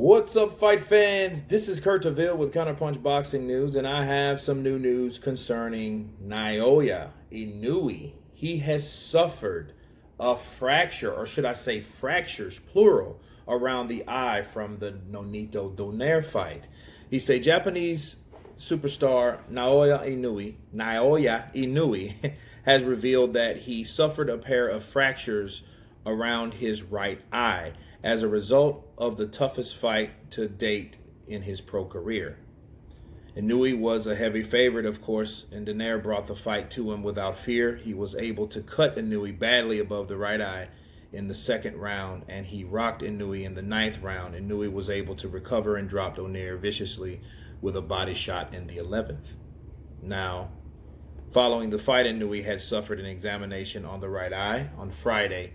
What's up, fight fans? This is Kurt Taville with Counterpunch Boxing News, and I have some new news concerning Naoya Inoue. He has suffered a fracture, or should I say fractures, plural, around the eye from the Donaire fight. He's a Japanese superstar Naoya Inoue has revealed that he suffered a pair of fractures around his right eye as a result of the toughest fight to date in his pro career. Inoue was a heavy favorite, of course, and Donaire brought the fight to him without fear. He was able to cut Inoue badly above the right eye in the second round, and he rocked Inoue in the ninth round. Inoue was able to recover and drop Donaire viciously with a body shot in the 11th. Now, following the fight, Inoue had suffered an examination on the right eye on Friday,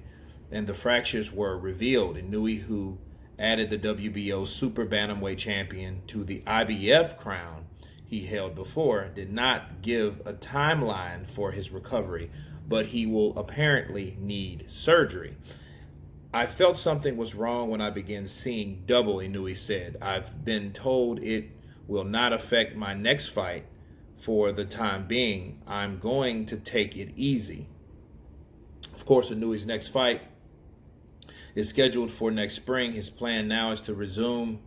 and the fractures were revealed. Inoue, who added the WBO Super Bantamweight champion to the IBF crown he held before, did not give a timeline for his recovery, but he will apparently need surgery. I felt something was wrong when I began seeing double, Inoue said. I've been told it will not affect my next fight for the time being. I'm going to take it easy. Of course, Inoue's next fight is scheduled for next spring. His plan now is to resume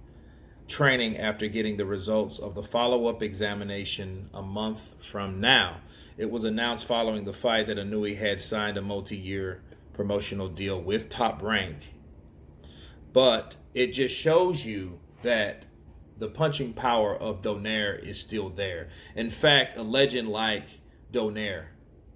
training after getting the results of the follow-up examination a month from now. It was announced following the fight that Inoue had signed a multi-year promotional deal with Top Rank. But it just shows you that the punching power of Donaire is still there. In fact, a legend like Donaire,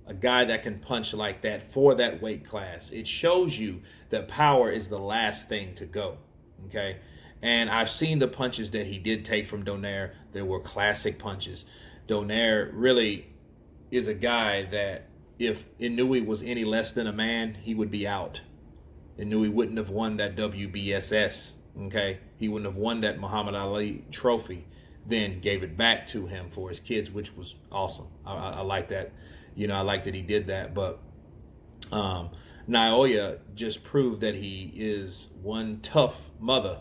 a guy that can punch like that for that weight class, it shows you that power is the last thing to go, okay? And I've seen the punches that he did take from Donaire. They were classic punches. Donaire really is a guy that if Inoue was any less than a man, he would be out. Inoue wouldn't have won that WBSS, okay? He wouldn't have won that Muhammad Ali trophy, then gave it back to him for his kids, which was awesome. I like that. You know, I like that he did that, but Naoya just proved that he is one tough mother,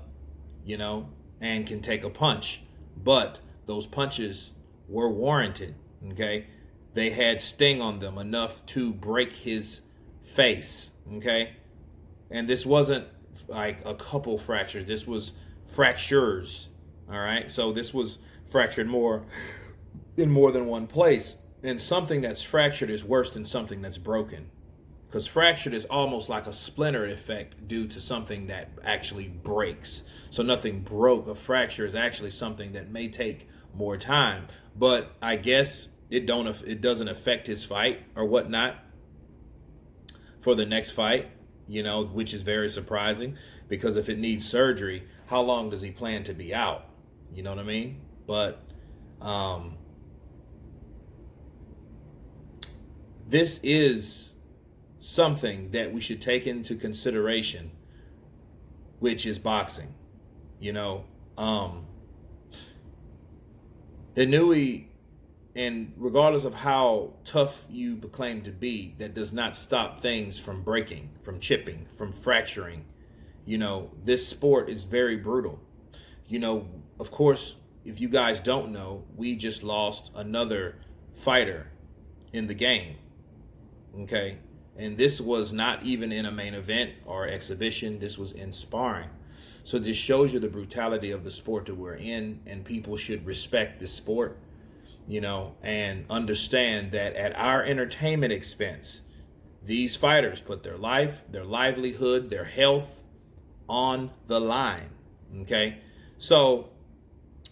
you know, and can take a punch. But those punches were warranted, okay? They had sting on them enough to break his face, okay? And this wasn't like a couple fractures. This was fractures, all right? So this was fractured more in more than one place. And something that's fractured is worse than something that's broken, because fractured is almost like a splinter effect due to something that actually breaks. So nothing broke. A fracture is actually something that may take more time, but I guess it doesn't affect his fight or whatnot for the next fight, you know, which is very surprising, because if it needs surgery, how long does he plan to be out? You know what I mean? But this is something that we should take into consideration, which is boxing. You know, Inoue, and regardless of how tough you claim to be, that does not stop things from breaking, from chipping, from fracturing. You know, this sport is very brutal. You know, of course, if you guys don't know, we just lost another fighter in the game. Okay, and this was not even in a main event or exhibition. This was in sparring. So this shows you the brutality of the sport that we're in, and people should respect this sport, you know, and understand that at our entertainment expense, these fighters put their life, their livelihood, their health on the line. Okay, so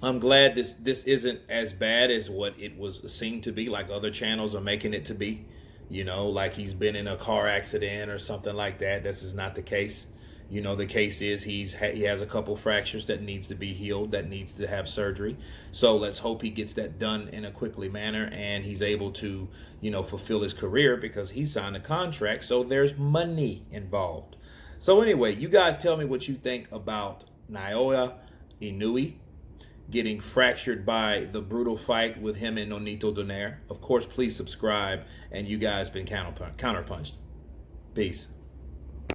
I'm glad this isn't as bad as what it was seen to be, like other channels are making it to be. You know, like he's been in a car accident or something like that. This is not the case. You know, the case is he has a couple fractures that needs to be healed, that needs to have surgery. So let's hope he gets that done in a quickly manner, and he's able to, you know, fulfill his career, because he signed a contract. So there's money involved. So anyway, you guys tell me what you think about Naoya Inoue getting fractured by the brutal fight with him and Donaire. Of course, please subscribe, and you guys been counterpunched. Peace.